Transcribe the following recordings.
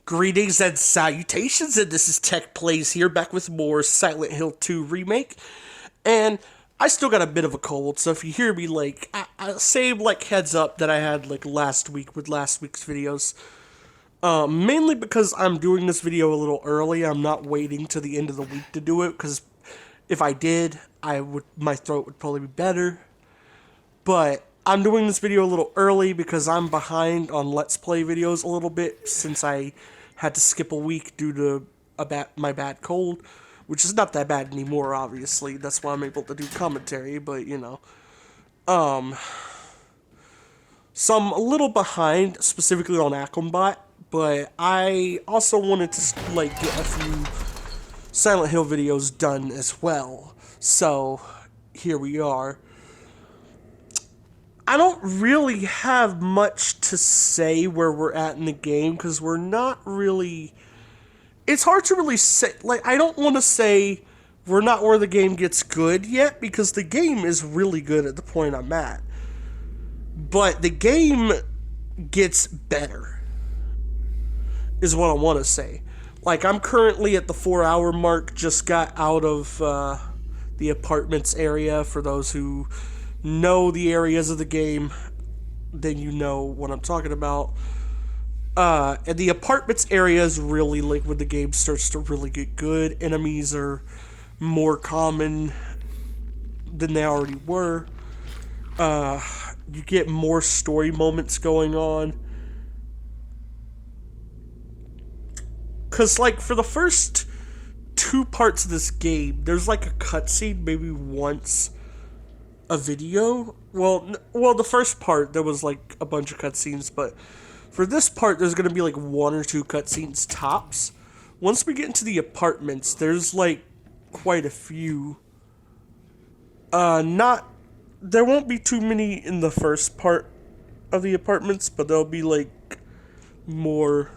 Greetings and salutations, and this is Tech Plays here, back with more Silent Hill 2 Remake. And I still got a bit of a cold, so if you hear me, same, heads up that I had, last week with last week's videos. Mainly because I'm doing this video a little early. I'm not waiting to the end of the week to do it, because if I did, my throat would probably be better. But I'm doing this video a little early because I'm behind on Let's Play videos a little bit since I had to skip a week due to my bad cold, which is not that bad anymore, obviously. That's why I'm able to do commentary, but, So I'm a little behind, specifically on Acrobat, but I also wanted to, get a few Silent Hill videos done as well. So, here we are. I don't really have much to say where we're at in the game, because we're not really... It's hard to really say... I don't want to say we're not where the game gets good yet, because the game is really good at the point I'm at. But the game gets better, is what I want to say. I'm currently at the 4-hour mark, just got out of the apartments area. For those who know the areas of the game, then you know what I'm talking about. And the apartments area is really when the game starts to really get good. Enemies are more common than they already were. You get more story moments going on. Because, for the first 2 parts of this game, there's a cutscene maybe once a video. Well, the first part, there was, a bunch of cutscenes, but for this part, there's going to be, 1 or 2 cutscenes tops. Once we get into the apartments, there's, quite a few. There won't be too many in the first part of the apartments, but there'll be, more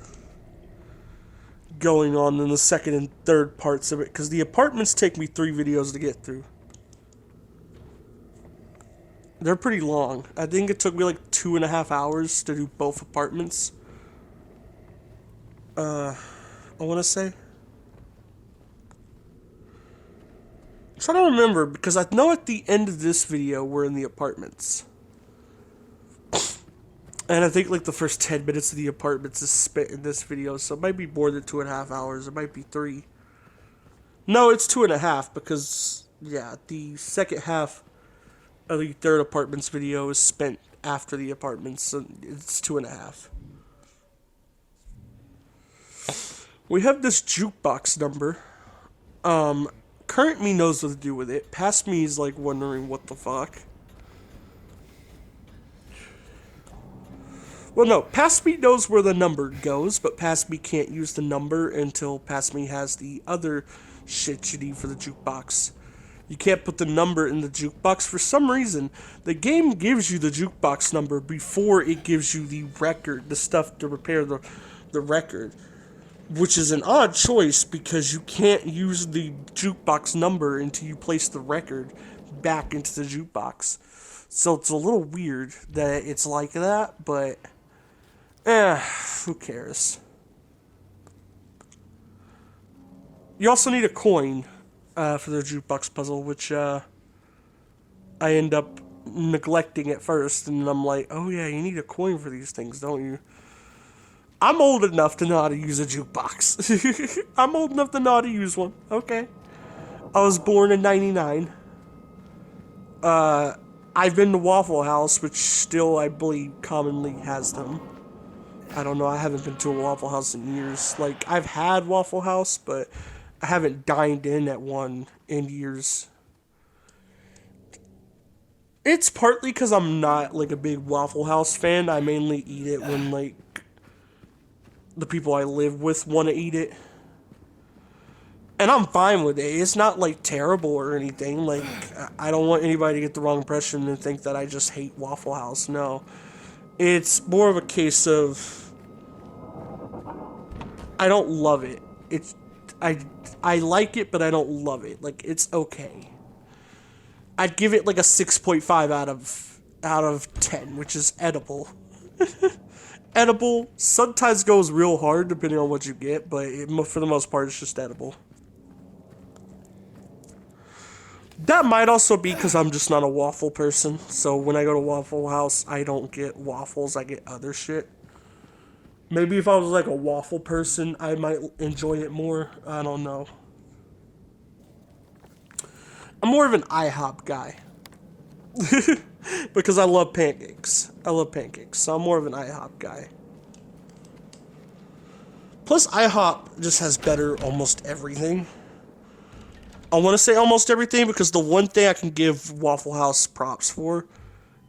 going on in the second and third parts of it, because the apartments take me 3 videos to get through. They're pretty long. I think it took me 2.5 hours to do both apartments. I want to say. I'm trying to remember, because I know at the end of this video we're in the apartments. And I think the first 10 minutes of the apartments is spent in this video, so it might be more than 2.5 hours. It might be 3. No, it's 2.5, because, yeah, the second half of the third apartments video is spent after the apartments, so it's 2.5. We have this jukebox number. Current me knows what to do with it. Past me is wondering what the fuck. Well, no, past me knows where the number goes, but past me can't use the number until past me has the other shit you need for the jukebox. You can't put the number in the jukebox. For some reason, the game gives you the jukebox number before it gives you the record, the stuff to repair the record. Which is an odd choice, because you can't use the jukebox number until you place the record back into the jukebox. So it's a little weird that it's like that, but who cares? You also need a coin for the jukebox puzzle, which I end up neglecting at first, and I'm like, oh yeah, you need a coin for these things, don't you? I'm old enough to know how to use a jukebox. I'm old enough to know how to use one. Okay. I was born in 99. I've been to Waffle House, which still, I believe, commonly has them. I don't know, I haven't been to a Waffle House in years. I've had Waffle House, but I haven't dined in at one in years. It's partly because I'm not, a big Waffle House fan. I mainly eat it when, the people I live with want to eat it. And I'm fine with it. It's not, terrible or anything. I don't want anybody to get the wrong impression and think that I just hate Waffle House. No. It's more of a case of... I don't love it. I like it, but I don't love it. It's okay. I'd give it, a 6.5 out of 10, which is edible. edible. Sometimes goes real hard depending on what you get, but for the most part, it's just edible. That might also be because I'm just not a waffle person. So when I go to Waffle House, I don't get waffles. I get other shit. Maybe if I was like a waffle person, I might enjoy it more. I don't know. I'm more of an IHOP guy. Because I love pancakes. So I'm more of an IHOP guy. Plus, IHOP just has better almost everything. I want to say almost everything because the one thing I can give Waffle House props for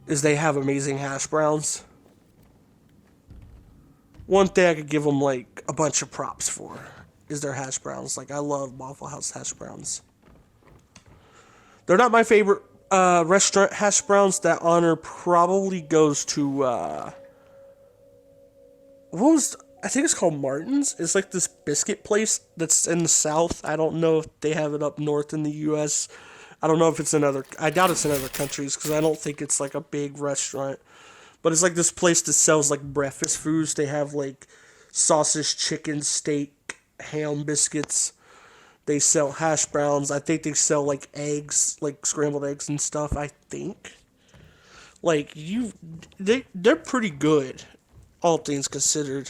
is they have amazing hash browns. One thing I could give them like a bunch of props for is their hash browns. Like I love Waffle House hash browns. They're not my favorite restaurant hash browns. That honor probably goes to I think it's called Martin's. It's like this biscuit place that's in the South. I don't know if they have it up north in the U.S. I don't know if it's I doubt it's in other countries because I don't think it's like a big restaurant. But it's like this place that sells like breakfast foods. They have like sausage, chicken, steak, ham, biscuits. They sell hash browns. I think they sell like eggs, like scrambled eggs and stuff. I think. Like they're pretty good, all things considered.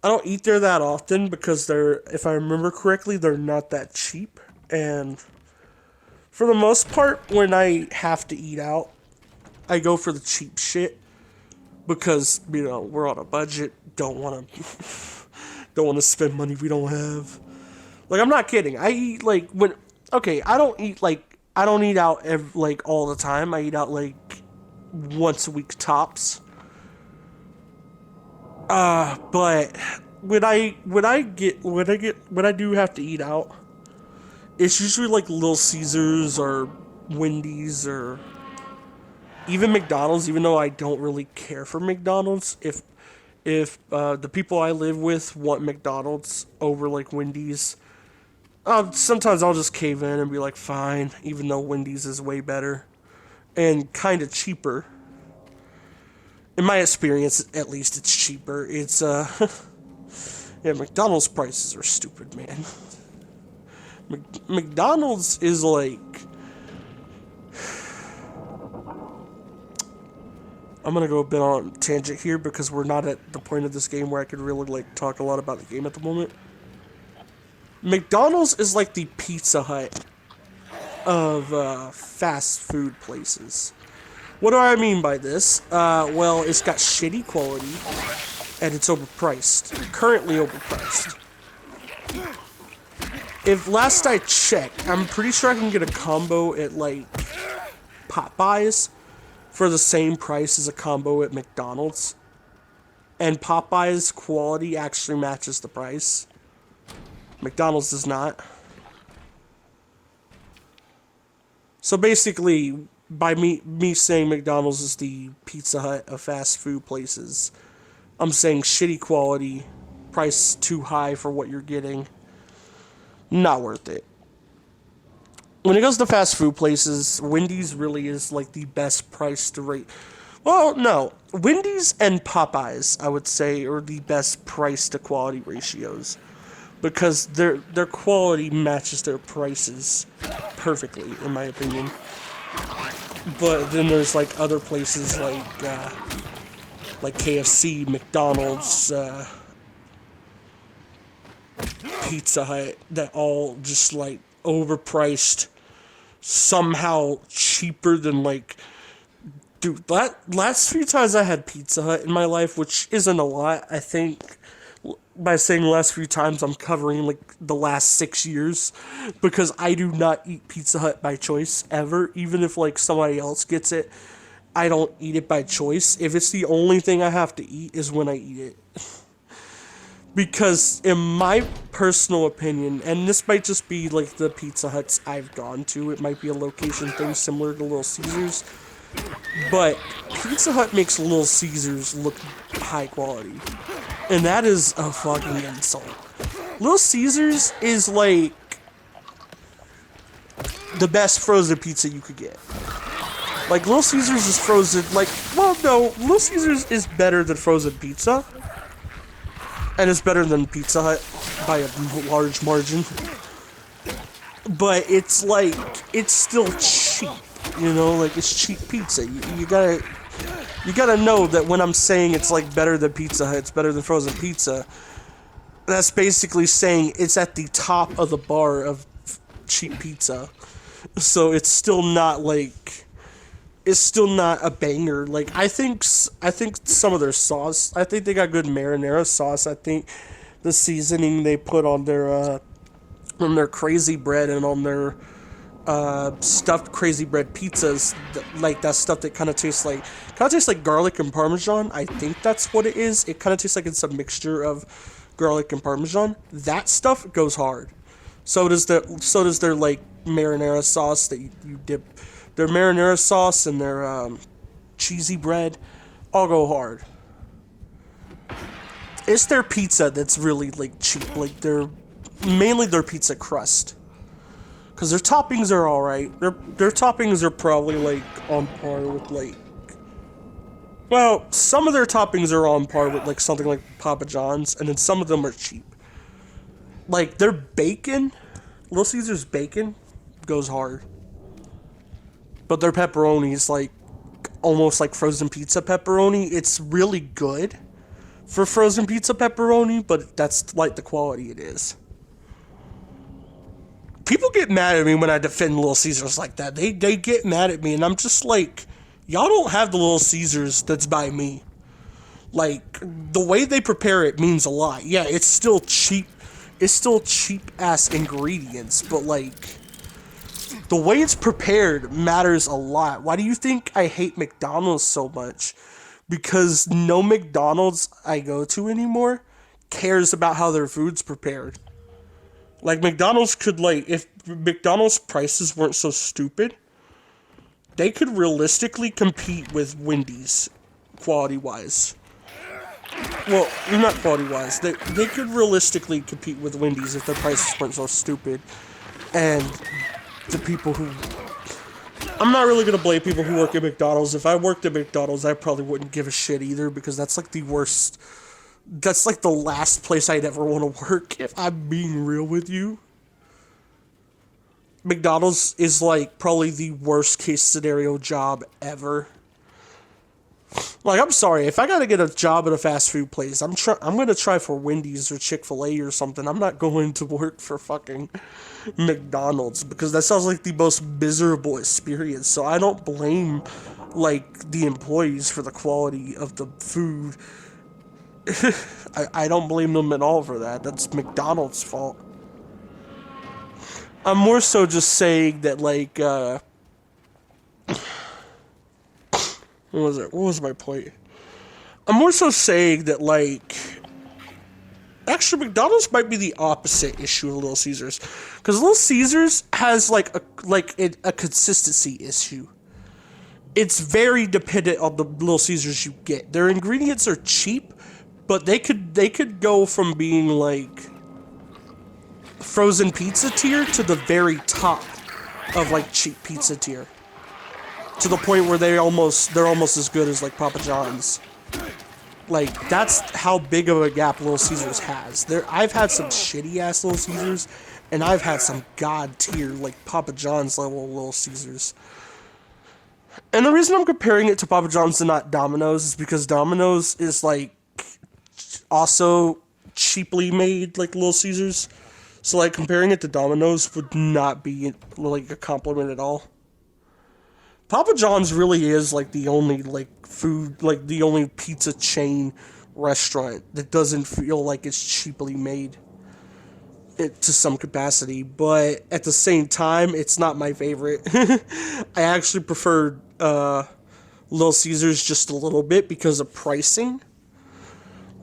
I don't eat there that often because if I remember correctly, they're not that cheap. And for the most part, when I have to eat out, I go for the cheap shit because, we're on a budget, don't want to spend money we don't have. Like, I'm not kidding. I eat, I don't eat out all the time. I eat out, once a week tops. But when I do have to eat out, it's usually like Little Caesars or Wendy's or even McDonald's. Even though I don't really care for McDonald's, if the people I live with want McDonald's over like Wendy's, sometimes I'll just cave in and be like, fine. Even though Wendy's is way better and kind of cheaper. In my experience, at least, it's cheaper. It's, yeah, McDonald's prices are stupid, man. McDonald's is like... I'm gonna go a bit on a tangent here because we're not at the point of this game where I could really, talk a lot about the game at the moment. McDonald's is like the Pizza Hut of, fast food places. What do I mean by this? Well, it's got shitty quality, and it's overpriced. Currently overpriced. If last I checked, I'm pretty sure I can get a combo at, Popeyes for the same price as a combo at McDonald's. And Popeyes' quality actually matches the price. McDonald's does not. So basically... by me saying McDonald's is the Pizza Hut of fast food places, I'm saying shitty quality, price too high for what you're getting, not worth it. When it comes to fast food places, Wendy's really is the best price to rate. Well, no, Wendy's and Popeyes, I would say, are the best price to quality ratios because their quality matches their prices perfectly, in my opinion. But then there's other places like KFC, McDonald's, Pizza Hut that all just overpriced, somehow cheaper than dude. Last few times I had Pizza Hut in my life, which isn't a lot. I think by saying last few times, I'm covering the last 6 years because I do not eat Pizza Hut by choice ever. Even if somebody else gets it, I don't eat it by choice. If it's the only thing I have to eat is when I eat it. Because in my personal opinion, and this might just be the Pizza Huts I've gone to, it might be a location thing similar to Little Caesars, but Pizza Hut makes Little Caesars look high quality. And that is a fucking insult. Little Caesars is the best frozen pizza you could get. Like, Little Caesars is frozen, like, well, no, Little Caesars is better than frozen pizza. And it's better than Pizza Hut by a large margin. But it's like, it's still cheap, you know? Like, it's cheap pizza. You gotta know that when I'm saying it's, like, better than Pizza Hut, it's better than frozen pizza, that's basically saying it's at the top of the bar of cheap pizza. So it's still not, like... It's still not a banger. Like, I think some of their sauce, I think they got good marinara sauce. I think the seasoning they put on their crazy bread and on their stuffed crazy bread pizzas, like that stuff that kind of tastes like garlic and parmesan. I think that's what it is. It kind of tastes like it's a mixture of garlic and parmesan. That stuff goes hard. So does their like marinara sauce that you dip. Their marinara sauce and their cheesy bread all go hard. It's their pizza that's really like cheap. Like mainly their pizza crust. Because their toppings are alright. Their toppings are probably like on par with like... Well, some of their toppings are on par with like something like Papa John's. And then some of them are cheap. Like their bacon, Little Caesars bacon goes hard. But their pepperoni is like almost like frozen pizza pepperoni. It's really good for frozen pizza pepperoni, but that's like the quality it is. People get mad at me when I defend Little Caesars like that. They get mad at me, and I'm just like, y'all don't have the Little Caesars that's by me. Like, the way they prepare it means a lot. Yeah, it's still cheap. It's still cheap-ass ingredients, but like... The way it's prepared matters a lot. Why do you think I hate McDonald's so much? Because no McDonald's I go to anymore cares about how their food's prepared. Like, McDonald's could, like, if McDonald's prices weren't so stupid, they could realistically compete with Wendy's, quality-wise. Well, not quality-wise. They could realistically compete with Wendy's if their prices weren't so stupid. And... the people who... I'm not really going to blame people who work at McDonald's. If I worked at McDonald's, I probably wouldn't give a shit either, because that's like the worst... That's like the last place I'd ever want to work, if I'm being real with you. McDonald's is like probably the worst case scenario job ever. Like, I'm sorry, if I gotta get a job at a fast food place, I'm gonna try for Wendy's or Chick-fil-A or something. I'm not going to work for fucking McDonald's, because that sounds like the most miserable experience. So I don't blame, like, the employees for the quality of the food. I don't blame them at all for that. That's McDonald's fault. I'm more so just saying that, like, what was my point? I'm more so saying that, like... Actually, McDonald's might be the opposite issue of Little Caesars. Because Little Caesars has, like a consistency issue. It's very dependent on the Little Caesars you get. Their ingredients are cheap, but they could go from being, like... frozen pizza tier to the very top of, like, cheap pizza tier. To the point where they're almost as good as, like, Papa John's. Like, that's how big of a gap Little Caesars has. I've had some shitty-ass Little Caesars, and I've had some god-tier, like, Papa John's level Little Caesars. And the reason I'm comparing it to Papa John's and not Domino's is because Domino's is, like, also cheaply made, like, Little Caesars. So, like, comparing it to Domino's would not be, like, a compliment at all. Papa John's really is, like, the only, like, food, like, the only pizza chain restaurant that doesn't feel like it's cheaply made to some capacity. But at the same time, it's not my favorite. I actually prefer Little Caesars just a little bit because of pricing.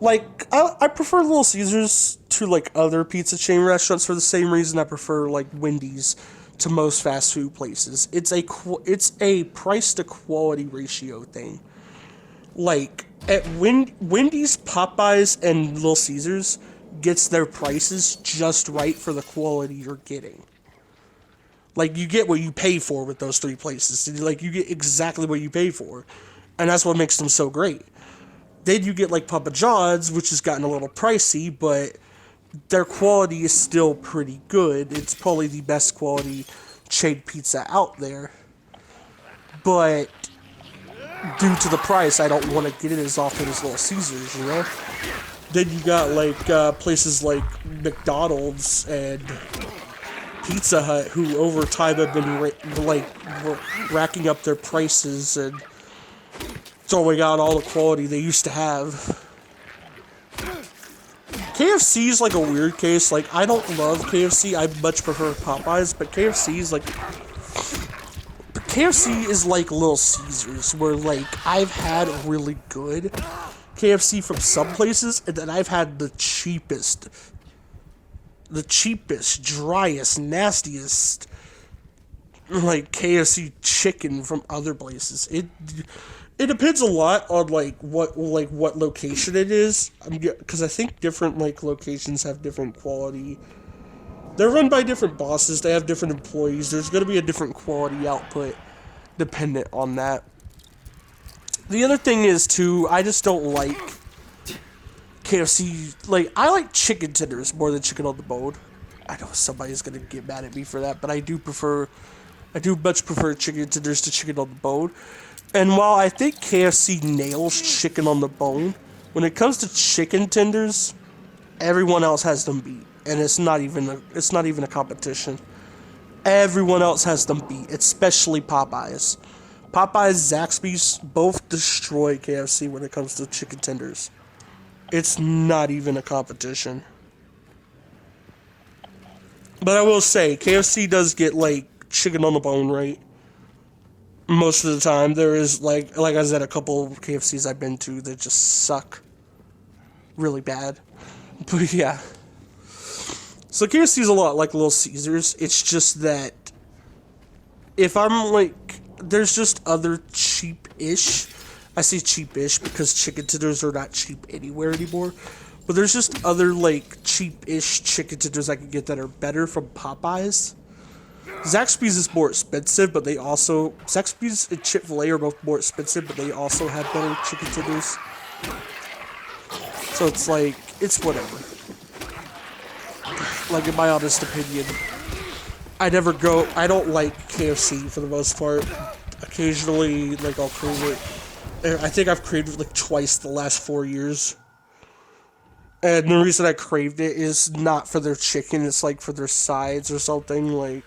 Like, I prefer Little Caesars to, like, other pizza chain restaurants for the same reason I prefer, like, Wendy's to most fast food places. It's a price to quality ratio thing. Like, at Wendy's, Popeyes, and Little Caesars gets their prices just right for the quality you're getting. Like, you get what you pay for with those three places. Like, you get exactly what you pay for. And that's what makes them so great. Then you get, like, Papa John's, which has gotten a little pricey, but their quality is still pretty good. It's probably the best quality chain pizza out there. But due to the price, I don't want to get it as often as Little Caesars, you know? Then you got, like, places like McDonald's and Pizza Hut, who over time have been racking up their prices and throwing out all the quality they used to have. KFC is like a weird case. Like, I don't love KFC. I much prefer Popeyes, but KFC is like Little Caesars, where like I've had really good KFC from some places, and then I've had the cheapest, driest, nastiest, like KFC chicken from other places. It depends a lot on what location it is. Because I think different like locations have different quality. They're run by different bosses. They have different employees. There's going to be a different quality output dependent on that. The other thing is too, I just don't like KFC. Like, I like chicken tenders more than chicken on the bone. I know somebody's gonna get mad at me for that, but I do much prefer chicken tenders to chicken on the bone. And while I think KFC nails chicken on the bone, when it comes to chicken tenders, everyone else has them beat, and it's not even a competition. Everyone else has them beat, especially Popeyes. Popeyes, Zaxby's both destroy KFC when it comes to chicken tenders. It's not even a competition. But I will say, KFC does get, like, chicken on the bone right most of the time. There is, like I said, a couple of KFCs I've been to that just suck really bad. But yeah. So KFC is a lot like Little Caesars. It's just that if I'm, like, there's just other cheap-ish. I say cheap-ish because chicken tenders are not cheap anywhere anymore. But there's just other, like, cheap-ish chicken tenders I can get that are better from Popeyes. Zaxby's is more expensive, but they also... Zaxby's and Chick-fil-A are both more expensive, but they also have better chicken tenders. So it's like, it's whatever. Like, in my honest opinion, I don't like KFC for the most part. Occasionally, like, I'll crave it. I think I've craved it, like, twice the last 4 years. And the reason I craved it is not for their chicken, it's, like, for their sides or something, like...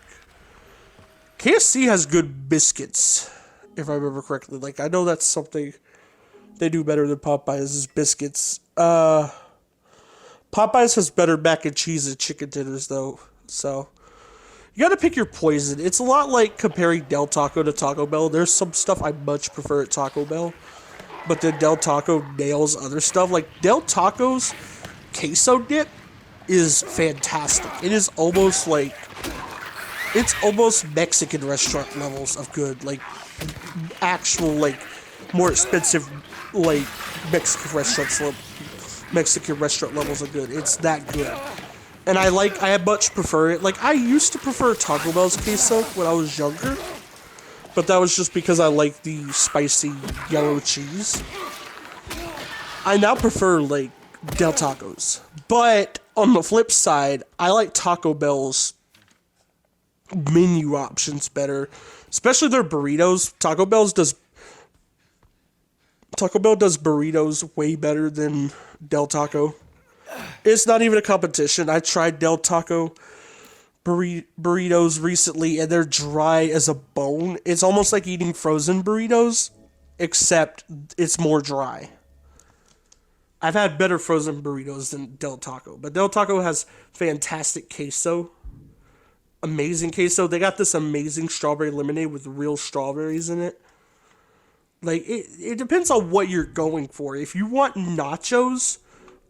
KFC has good biscuits, if I remember correctly. Like, I know that's something they do better than Popeyes is biscuits. Popeyes has better mac and cheese and chicken tenders, though, so... You gotta pick your poison. It's a lot like comparing Del Taco to Taco Bell. There's some stuff I much prefer at Taco Bell, but then Del Taco nails other stuff. Like, Del Taco's queso dip is fantastic. It is almost like... It's almost Mexican restaurant levels of good. Like, actual, like, more expensive, like, Mexican restaurant levels of good. It's that good. And I much prefer it. Like, I used to prefer Taco Bell's queso when I was younger. But that was just because I like the spicy yellow cheese. I now prefer, like, Del Tacos. But, on the flip side, I like Taco Bell's menu options better. Especially their burritos. Taco Bell does burritos way better than Del Taco. It's not even a competition. I tried Del Taco burritos recently, and they're dry as a bone. It's almost like eating frozen burritos, except it's more dry. I've had better frozen burritos than Del Taco, but Del Taco has fantastic queso. Amazing queso. They got this amazing strawberry lemonade with real strawberries in it. Like, it depends on what you're going for. If you want nachos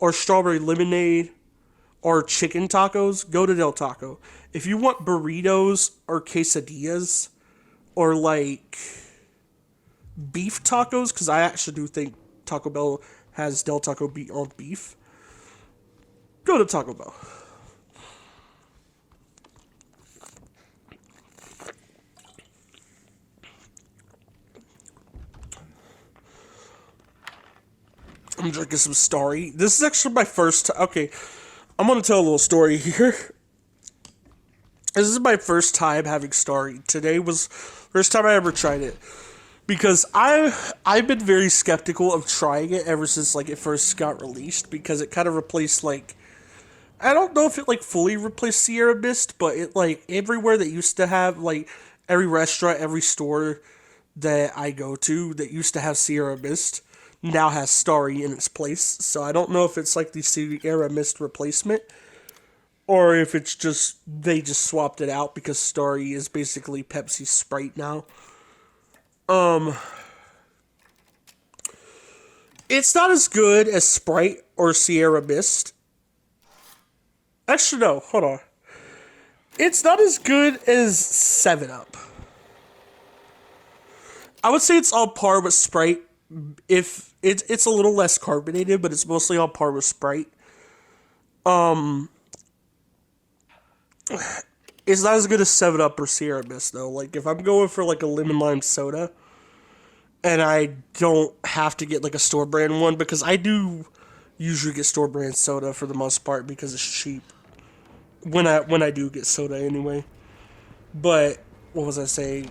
or strawberry lemonade or chicken tacos, go to Del Taco. If you want burritos or quesadillas or, like, beef tacos, because I actually do think Taco Bell has Del Taco beat on beef, go to Taco Bell. I'm drinking some Starry. This is actually my first time. Okay, I'm gonna tell a little story here. This is my first time having Starry. Today was first time I ever tried it. Because I've been very skeptical of trying it ever since like it first got released, because it kind of replaced like, I don't know if it like fully replaced Sierra Mist, but it like everywhere that used to have like every restaurant, every store that I go to that used to have Sierra Mist now has Starry in its place. So I don't know if it's like the Sierra Mist replacement, or if it's just they just swapped it out because Starry is basically Pepsi Sprite now. It's not as good as Sprite or Sierra Mist. Actually, no, hold on. It's not as good as 7 Up. I would say it's on par with Sprite. If it's a little less carbonated, but it's mostly on par with Sprite. It's not as good as 7 Up or Sierra Mist, though. Like, if I'm going for, like, a lemon lime soda, and I don't have to get, like, a store brand one, because I do usually get store brand soda for the most part because it's cheap. When I do get soda, anyway. But, what was I saying?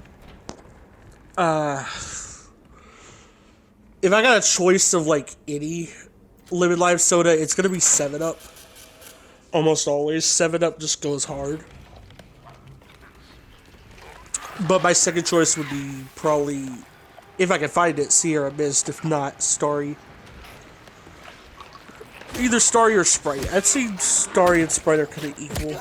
If I got a choice of, like, any lemon lime soda, it's gonna be 7 Up. Almost always. 7 Up just goes hard. But my second choice would be probably, if I can find it, Sierra Mist. If not, Starry. Either Starry or Sprite. I'd say Starry and Sprite are kind of equal.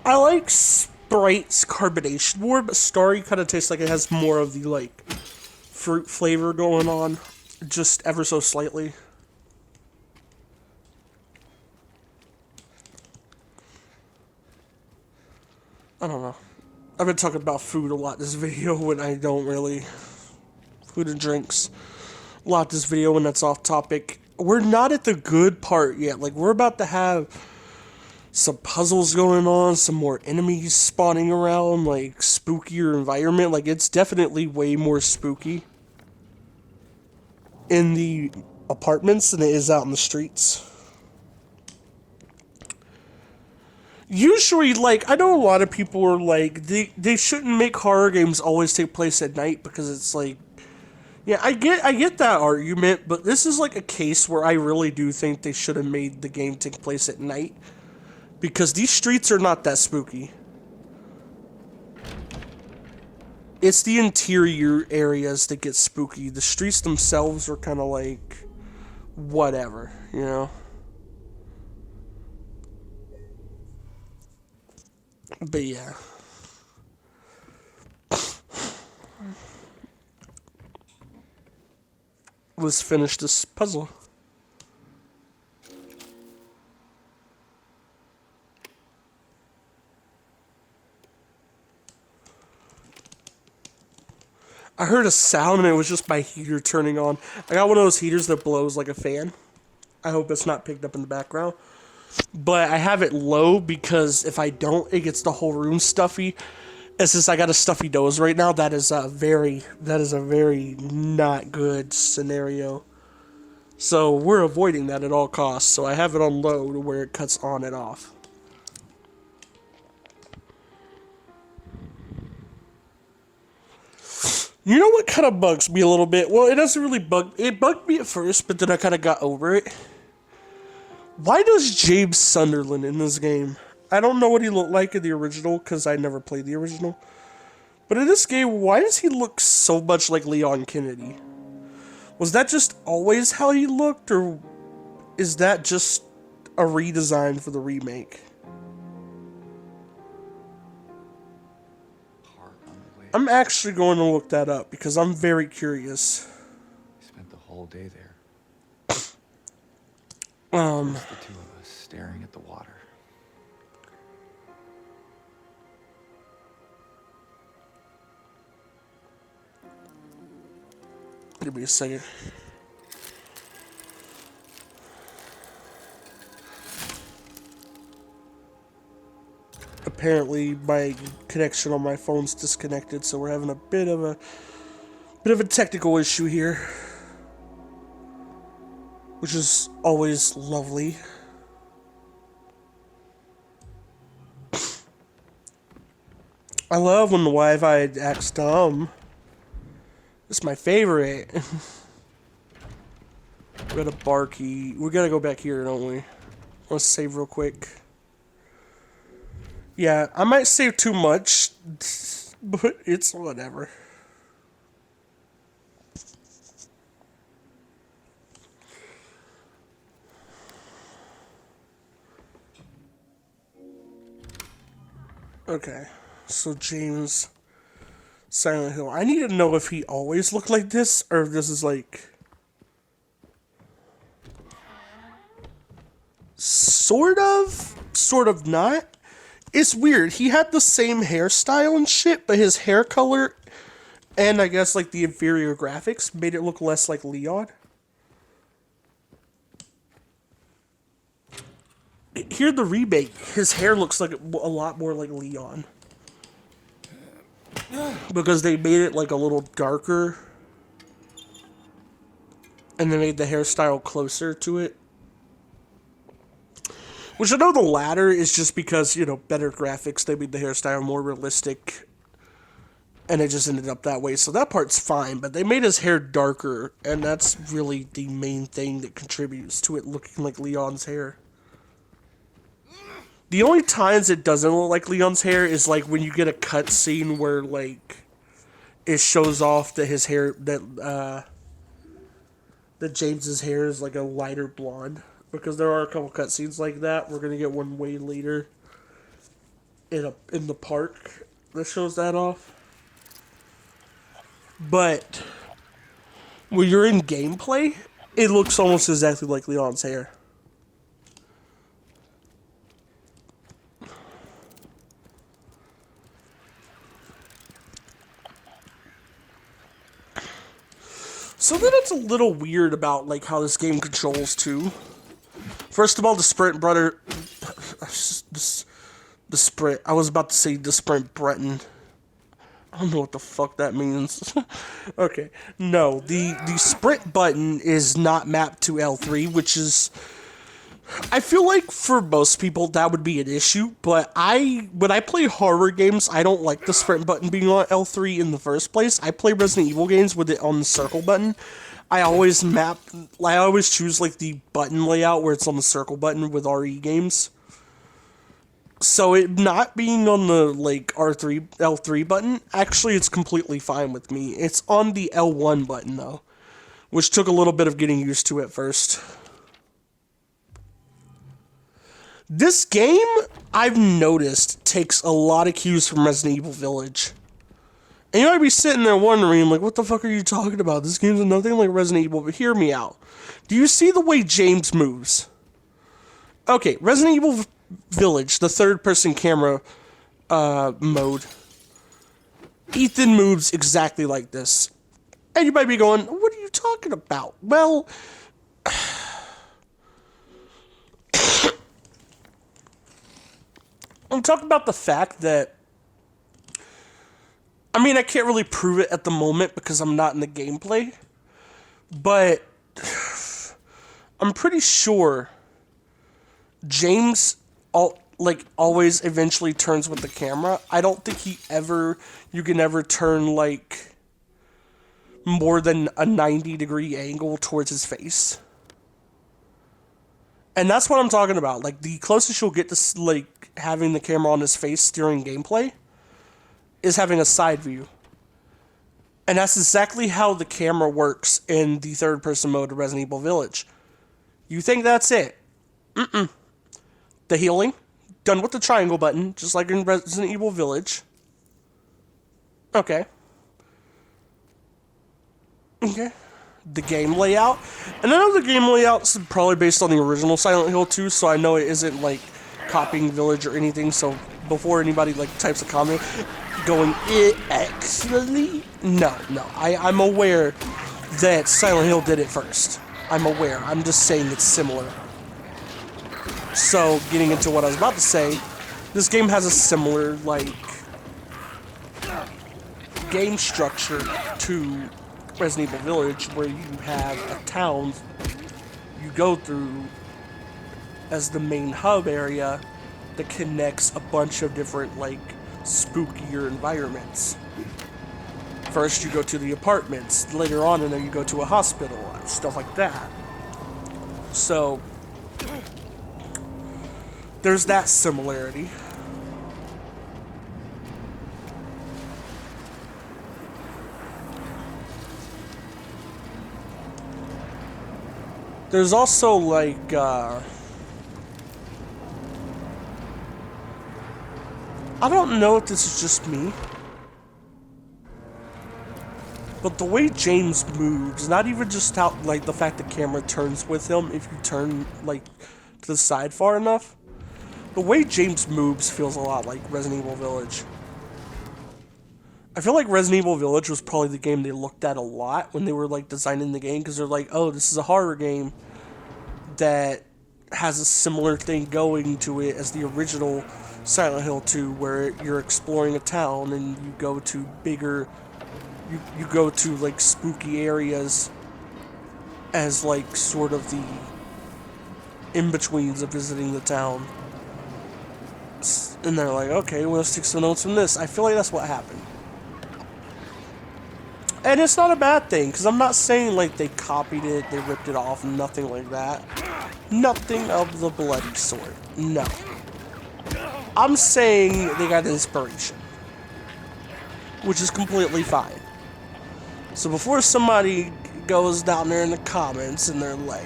I like Sprite's carbonation more, but Starry kind of tastes like it has more of the, like, fruit flavor going on. Just ever so slightly. I don't know. I've been talking about food a lot in this video when I don't really. Food and drinks. A lot this video when that's off topic. We're not at the good part yet. Like, we're about to have some puzzles going on, some more enemies spawning around, like, spookier environment. Like, it's definitely way more spooky in the apartments than it is out in the streets. Usually, like, I know a lot of people are like, they shouldn't make horror games always take place at night because it's like, yeah, I get that argument, but this is like a case where I really do think they should have made the game take place at night, because these streets are not that spooky. It's the interior areas that get spooky. The streets themselves are kind of like, whatever, you know? But yeah. Let's finish this puzzle. I heard a sound and it was just my heater turning on. I got one of those heaters that blows like a fan. I hope it's not picked up in the background. But I have it low because if I don't, it gets the whole room stuffy. And since I got a stuffy nose right now, that is a very not good scenario. So we're avoiding that at all costs. So I have it on low to where it cuts on and off. You know what kind of bugs me a little bit? Well, it doesn't really bug. It bugged me at first, but then I kind of got over it. Why does James Sunderland in this game? I don't know what he looked like in the original, because I never played the original. But in this game, why does he look so much like Leon Kennedy? Was that just always how he looked, or is that just a redesign for the remake? I'm actually going to look that up, because I'm very curious. We spent the whole day there. Just the two of us staring at the water. Give me a second. Apparently, my connection on my phone's disconnected, so we're having a bit of a Bit of a technical issue here, which is always lovely. I love when the Wi-Fi acts dumb. It's my favorite. We got a bar key. We gotta go back here, don't we? Let's save real quick. Yeah, I might save too much, but it's whatever. Okay, so James Silent Hill. I need to know if he always looked like this, or if this is like... sort of not. It's weird. He had the same hairstyle and shit, but his hair color and I guess like the inferior graphics made it look less like Leon. Here the remake, his hair looks like a lot more like Leon. Because they made it like a little darker. And they made the hairstyle closer to it. Which I know the latter is just because, you know, better graphics, they made the hairstyle more realistic. And it just ended up that way. So that part's fine, but they made his hair darker. And that's really the main thing that contributes to it looking like Leon's hair. The only times it doesn't look like Leon's hair is like when you get a cutscene where like it shows off that his hair that James's hair is like a lighter blonde, because there are a couple cutscenes like that. We're gonna get one way later in the park that shows that off. But when you're in gameplay, it looks almost exactly like Leon's hair. Something that's a little weird about like how this game controls too. First of all, the sprint brother, the sprint. I was about to say the sprint button. I don't know what the fuck that means. Okay, no, the sprint button is not mapped to L3, which is. I feel like for most people that would be an issue, but when I play horror games, I don't like the sprint button being on L3 in the first place. I play Resident Evil games with it on the circle button. I always choose like the button layout where it's on the circle button with RE games. So it not being on the like L3 button, actually it's completely fine with me. It's on the L1 button though, which took a little bit of getting used to at first. This game, I've noticed, takes a lot of cues from Resident Evil Village. And you might be sitting there wondering, like, what the fuck are you talking about? This game's nothing like Resident Evil, but hear me out. Do you see the way James moves? Okay, Resident Evil Village, the third-person camera mode. Ethan moves exactly like this. And you might be going, what are you talking about? Well... I'm talking about the fact that, I mean, I can't really prove it at the moment because I'm not in the gameplay, but I'm pretty sure James always eventually turns with the camera. I don't think you can ever turn like more than a 90-degree angle towards his face. And that's what I'm talking about. Like, the closest you'll get to, like, having the camera on his face during gameplay is having a side view. And that's exactly how the camera works in the third-person mode of Resident Evil Village. You think that's it? The healing, done with the triangle button, just like in Resident Evil Village. Okay. The game layout. And I know the game layout's probably based on the original Silent Hill 2, so I know it isn't like copying Village or anything, so before anybody like types a comment going, it actually... No. I'm aware that Silent Hill did it first. I'm aware. I'm just saying it's similar. So, getting into what I was about to say, this game has a similar, like, game structure to Resident Evil Village, where you have a town you go through as the main hub area that connects a bunch of different, like, spookier environments. First, you go to the apartments. Later on, and then you go to a hospital, stuff like that. So, there's that similarity. There's also, like, I don't know if this is just me, but the way James moves, not even just how, like, the fact the camera turns with him if you turn, like, to the side far enough, the way James moves feels a lot like Resident Evil Village. I feel like Resident Evil Village was probably the game they looked at a lot when they were, like, designing the game, because they're like, oh, this is a horror game that has a similar thing going to it as the original Silent Hill 2, where you're exploring a town and you go to bigger, you go to, like, spooky areas as, like, sort of the in-betweens of visiting the town. And they're like, okay, well, let's take some notes from this. I feel like that's what happened. And it's not a bad thing, because I'm not saying, like, they copied it, they ripped it off, nothing like that. Nothing of the bloody sort. No. I'm saying they got inspiration, which is completely fine. So before somebody goes down there in the comments and they're like,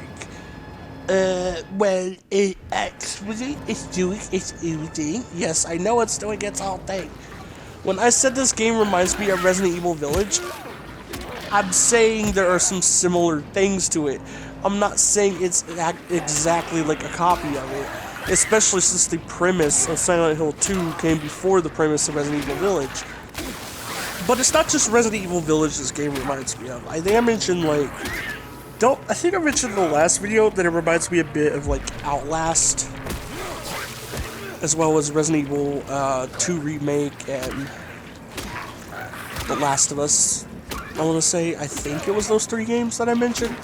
well, it actually is doing its own thing. Yes, I know it's doing its own thing. When I said this game reminds me of Resident Evil Village, I'm saying there are some similar things to it. I'm not saying it's exactly like a copy of it, especially since the premise of Silent Hill 2 came before the premise of Resident Evil Village. But it's not just Resident Evil Village this game reminds me of. I think I mentioned, like, I think I mentioned in the last video that it reminds me a bit of, like, Outlast, as well as Resident Evil 2 Remake and The Last of Us. I want to say, I think it was those 3 games that I mentioned.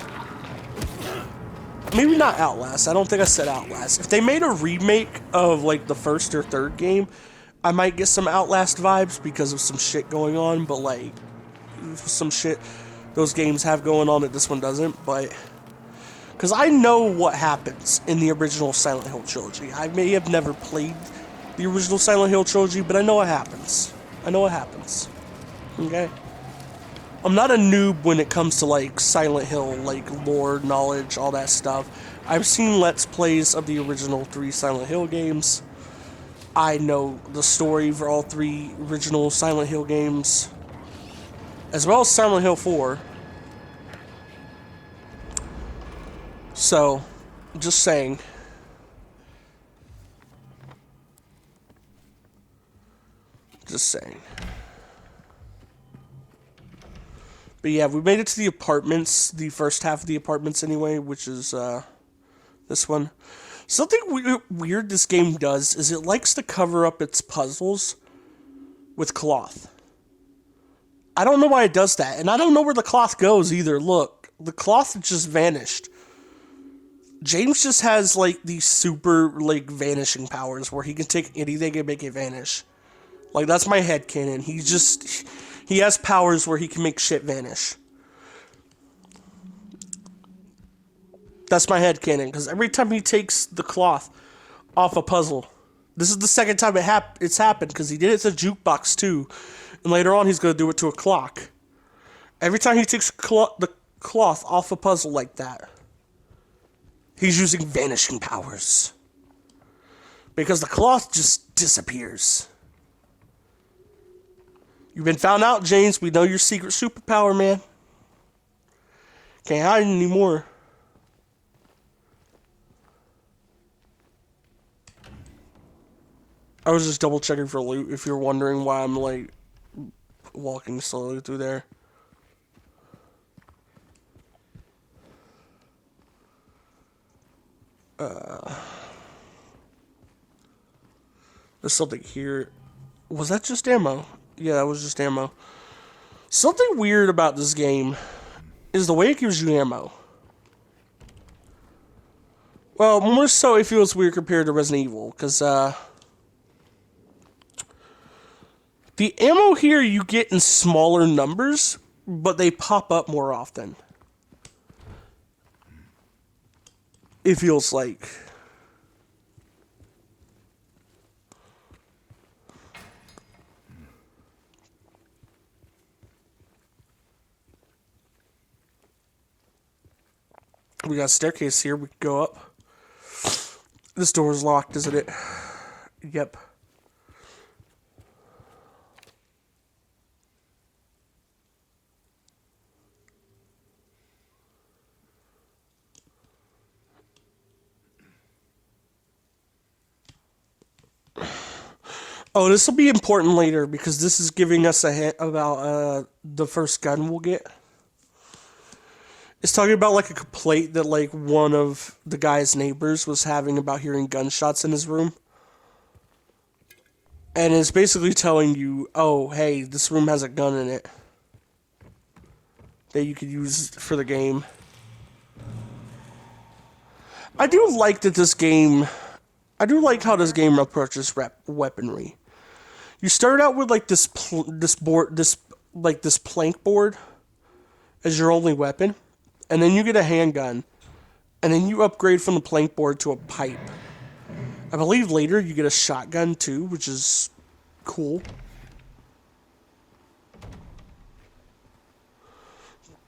Maybe not Outlast. I don't think I said Outlast. If they made a remake of, like, the first or third game, I might get some Outlast vibes because of some shit going on, but, like, some shit those games have going on that this one doesn't, but... Because I know what happens in the original Silent Hill trilogy. I may have never played the original Silent Hill trilogy, but I know what happens. I know what happens. Okay? I'm not a noob when it comes to, like, Silent Hill, like, lore, knowledge, all that stuff. I've seen Let's Plays of the original 3 Silent Hill games. I know the story for all 3 original Silent Hill games, as well as Silent Hill 4. So, just saying. Just saying. But yeah, we made it to the apartments, the first half of the apartments anyway, which is this one. Something weird this game does is it likes to cover up its puzzles with cloth. I don't know why it does that, and I don't know where the cloth goes either. Look, the cloth just vanished. James just has, like, these super, like, vanishing powers where he can take anything and make it vanish. Like, that's my headcanon. He has powers where he can make shit vanish. That's my headcanon, because every time he takes the cloth off a puzzle, this is the second time it's happened, because he did it to Jukebox too, and later on he's going to do it to a clock. Every time he takes the cloth off a puzzle like that, he's using vanishing powers. Because the cloth just disappears. You've been found out, James. We know your secret superpower, man. Can't hide anymore. I was just double checking for loot if you're wondering why I'm, like, walking slowly through there. There's something here. Was that just ammo? Yeah, that was just ammo. Something weird about this game is the way it gives you ammo. Well, more so it feels weird compared to Resident Evil, because, the ammo here you get in smaller numbers, but they pop up more often. It feels like. We got a staircase here. We can go up. This door is locked, isn't it? Yep. Oh, this will be important later because this is giving us a hint about the first gun we'll get. It's talking about like a complaint that like one of the guy's neighbors was having about hearing gunshots in his room. And it's basically telling you, oh, hey, this room has a gun in it that you could use for the game. I do like that this game... I do like how this game approaches weaponry. You start out with like this plank board as your only weapon, and then you get a handgun, and then you upgrade from the plank board to a pipe. I believe later you get a shotgun too, which is cool.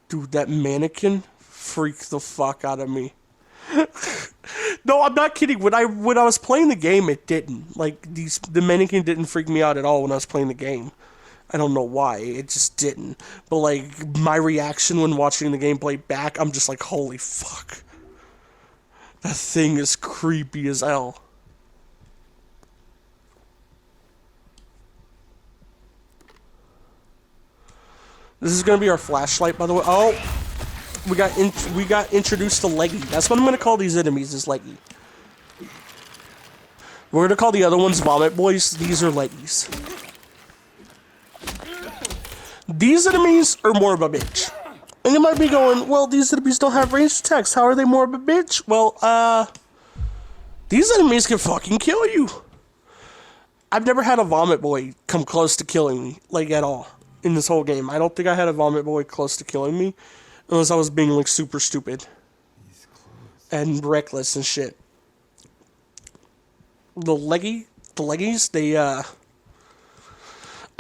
Dude, that mannequin freaked the fuck out of me. No, I'm not kidding. When I was playing the game, it didn't. Like, the mannequin didn't freak me out at all when I was playing the game. I don't know why. It just didn't. But, like, my reaction when watching the gameplay back, I'm just like, holy fuck. That thing is creepy as hell. This is going to be our flashlight, by the way. Oh! We got introduced to Leggy. That's what I'm gonna call these enemies, is Leggy. We're gonna call the other ones Vomit Boys. These are Leggies. These enemies are more of a bitch. And you might be going, well, these enemies don't have ranged attacks. How are they more of a bitch? Well, these enemies can fucking kill you. I've never had a Vomit Boy come close to killing me, like, at all. In this whole game. I don't think I had a Vomit Boy close to killing me. Unless I was being, like, super stupid. And reckless and shit. The Leggies, they, I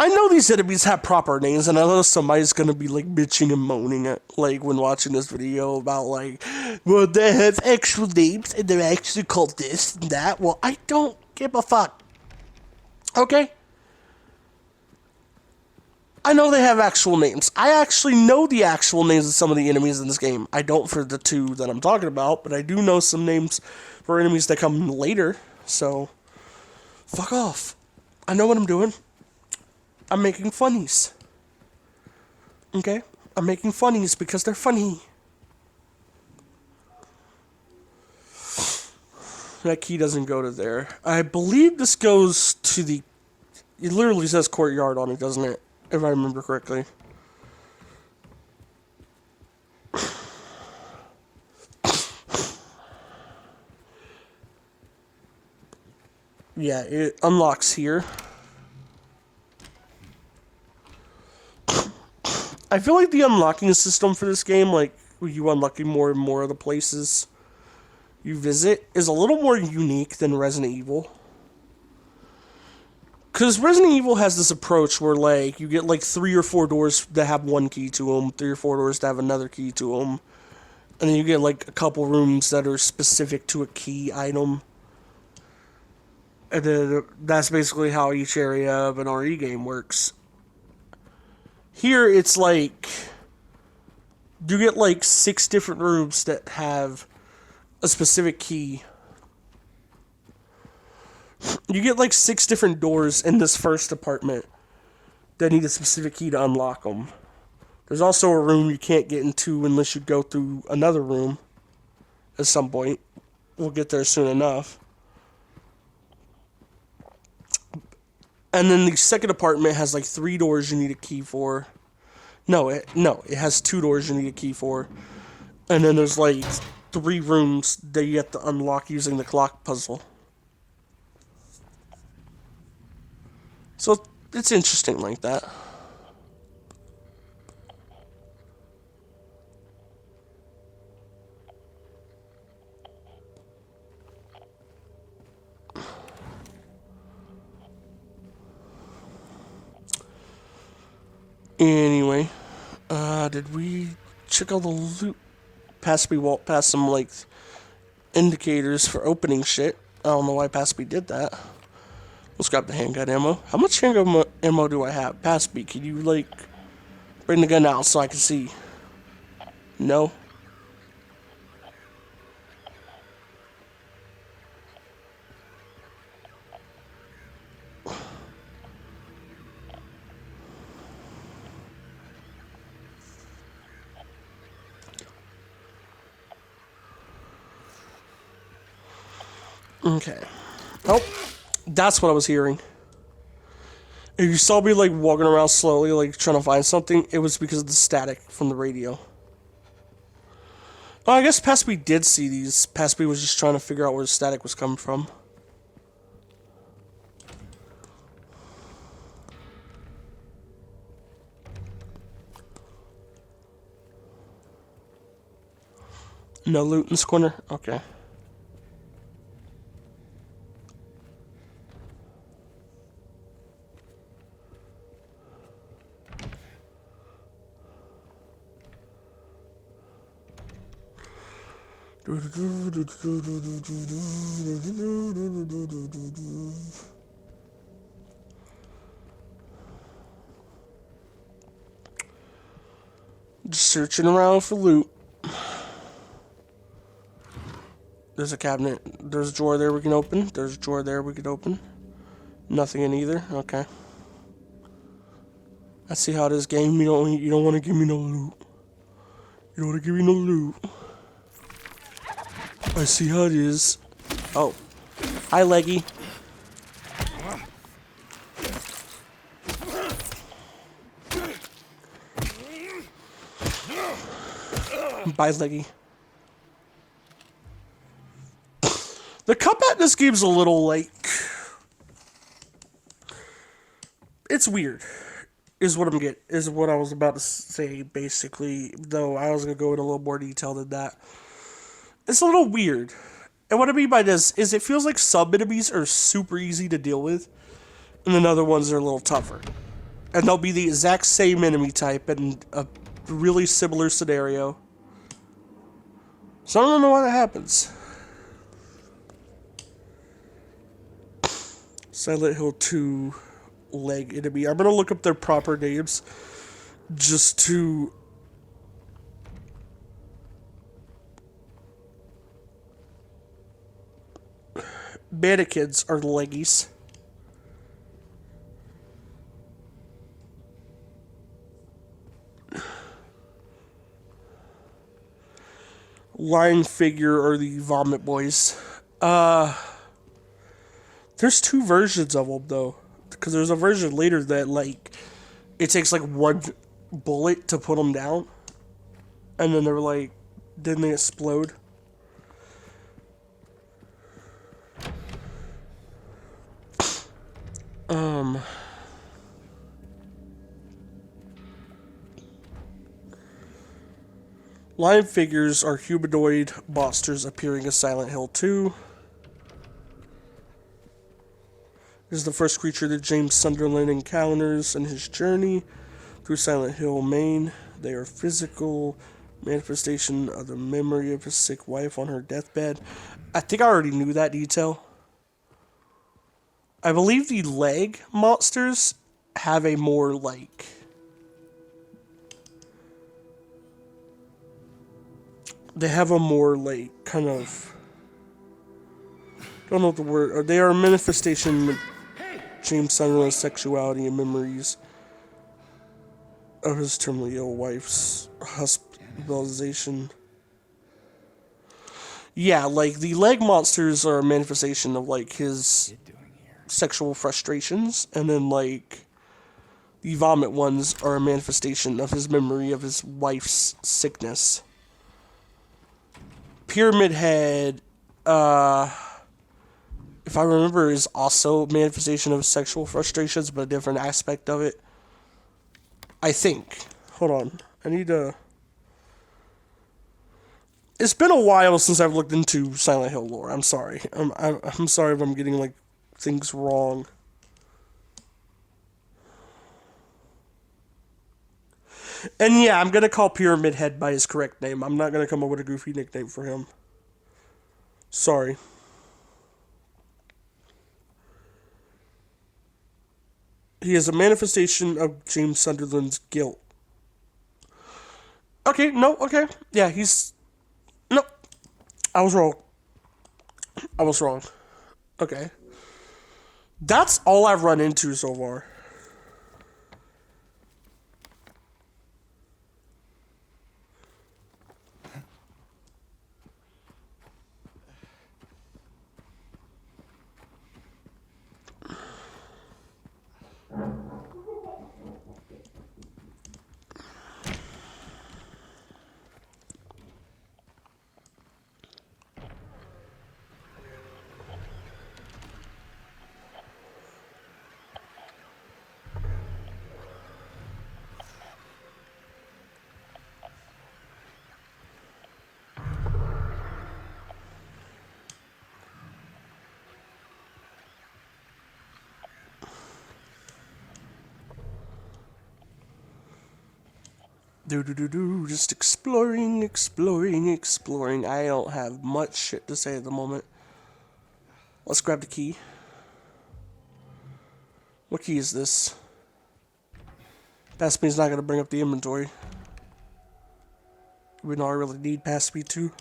know these enemies have proper names, and I know somebody's gonna be, like, bitching and moaning at, like, when watching this video about, like, well, they have actual names, and they're actually called this and that. Well, I don't give a fuck. Okay? I know they have actual names. I actually know the actual names of some of the enemies in this game. I don't for the two that I'm talking about, but I do know some names for enemies that come later. So, fuck off. I know what I'm doing. I'm making funnies. Okay? I'm making funnies because they're funny. That key doesn't go to there. I believe this goes to the... It literally says courtyard on it, doesn't it? If I remember correctly. Yeah, it unlocks here. I feel like the unlocking system for this game, like, you unlocking more and more of the places you visit, is a little more unique than Resident Evil. Because Resident Evil has this approach where, like, you get, like, 3 or 4 doors that have one key to them, 3 or 4 doors that have another key to them, and then you get, like, a couple rooms that are specific to a key item. And then that's basically how each area of an RE game works. Here, it's like, you get, like, 6 different rooms that have a specific key. You get like 6 different doors in this first apartment that need a specific key to unlock them. There's also a room you can't get into unless you go through another room at some point. We'll get there soon enough. And then the second apartment has like 3 doors you need a key for. No, it has 2 doors you need a key for. And then there's like 3 rooms that you have to unlock using the clock puzzle. So it's interesting like that. Anyway, did we check all the loot? We walked past some like indicators for opening shit. I don't know why we did that. Let's grab the handgun ammo. How much handgun ammo do I have? Me, can you like bring the gun out so I can see? No. Okay. Oh, that's what I was hearing. If you saw me like walking around slowly, like trying to find something, it was because of the static from the radio. Oh, I guess Pasby did see these. Pasby was just trying to figure out where the static was coming from. No loot in this corner? Okay. Just searching around for loot. There's a cabinet. There's a drawer there we can open. There's a drawer there we can open. Nothing in either. Okay. I see how it is, game. You don't want to give me no loot. You don't want to give me no loot. I see how it is. Oh. Hi, Leggy. Bye, Leggy. The combat in this game's a little, like... It's weird. Is what I was about to say, basically. Though I was going to go into a little more detail than that. It's a little weird. And what I mean by this is it feels like some enemies are super easy to deal with. And then other ones are a little tougher. And they'll be the exact same enemy type in a really similar scenario. So I don't know why that happens. Silent Hill 2 leg enemy. I'm gonna look up their proper names just to mannequins are leggies. Line figure are the vomit boys. There's 2 versions of them though, because there's a version later that like it takes like 1 bullet to put them down, and then they're like, then they explode. Line figures are humanoid monsters appearing in Silent Hill 2. This is the first creature that James Sunderland encounters in his journey through Silent Hill, Maine. They are physical manifestation of the memory of his sick wife on her deathbed. I think I already knew that detail. I believe the leg monsters have a more like... They have a more like kind of... I don't know what the word... They are a manifestation of James Sunderland's sexuality and memories of his terminally ill wife's hospitalization. Yeah, like the leg monsters are a manifestation of like his sexual frustrations, and then like The vomit ones are a manifestation of his memory of his wife's sickness. Pyramid Head, if I remember, is also a manifestation of sexual frustrations, but a different aspect of it. I think. Hold on. I need to... It's been a while since I've looked into Silent Hill lore. I'm sorry. I'm sorry if I'm getting, like, things wrong. And yeah, I'm going to call Pyramid Head by his correct name. I'm not going to come up with a goofy nickname for him. Sorry. He is a manifestation of James Sunderland's guilt. Okay, no, okay. Yeah, he's... No. I was wrong. I was wrong. Okay. That's all I've run into so far. Just exploring, exploring, exploring. I don't have much shit to say at the moment. Let's grab the key. What key is this? Pass speed's not gonna bring up the inventory. We don't really need pass speed 2.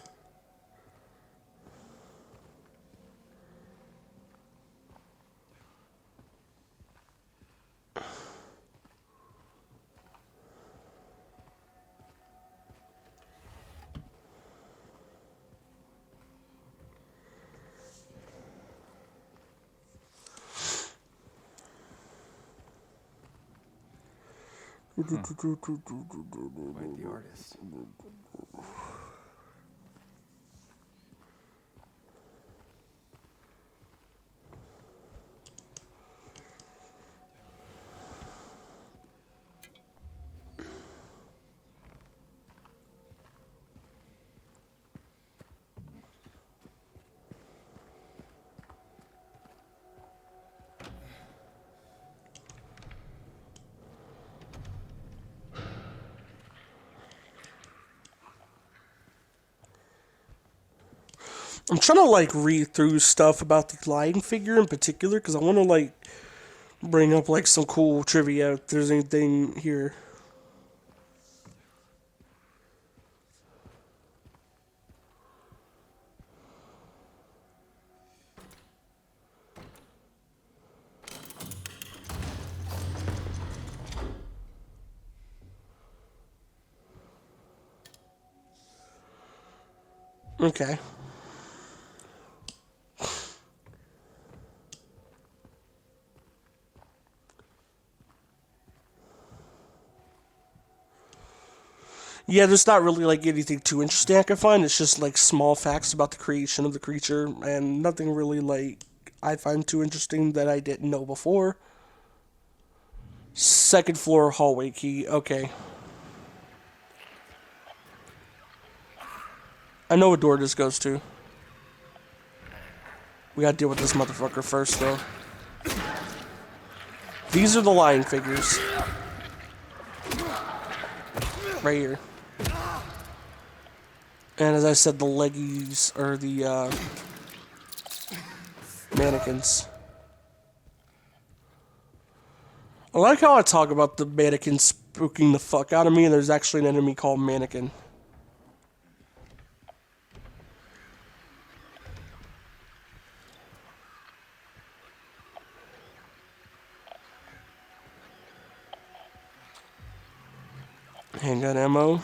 Quite the artist. I'm trying to like read through stuff about the lighting figure in particular because I want to like bring up like some cool trivia if there's anything here. Okay. Yeah, there's not really like anything too interesting I can find. It's just like small facts about the creation of the creature and nothing really like I find too interesting that I didn't know before. Second floor hallway key. Okay. I know what door this goes to. We gotta deal with this motherfucker first though. These are the lion figures. Right here. And as I said, the leggies are the mannequins. I like how I talk about the mannequin spooking the fuck out of me, and there's actually an enemy called Mannequin. Handgun ammo.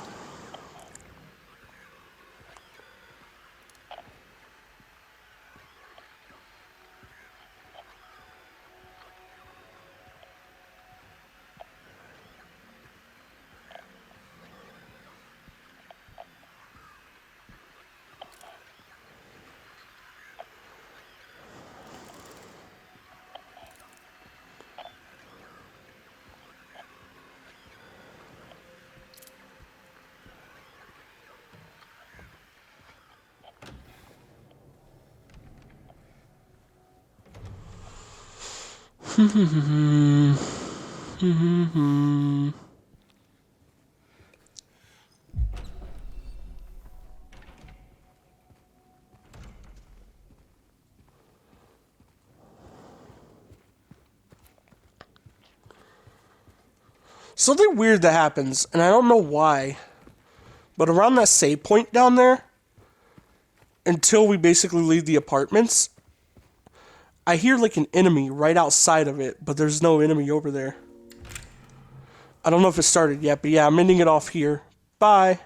Something weird that happens, and I don't know why, but around that save point down there, until we basically leave the apartments, I hear like an enemy right outside of it, but there's no enemy over there. I don't know if it started yet, but yeah, I'm ending it off here. Bye.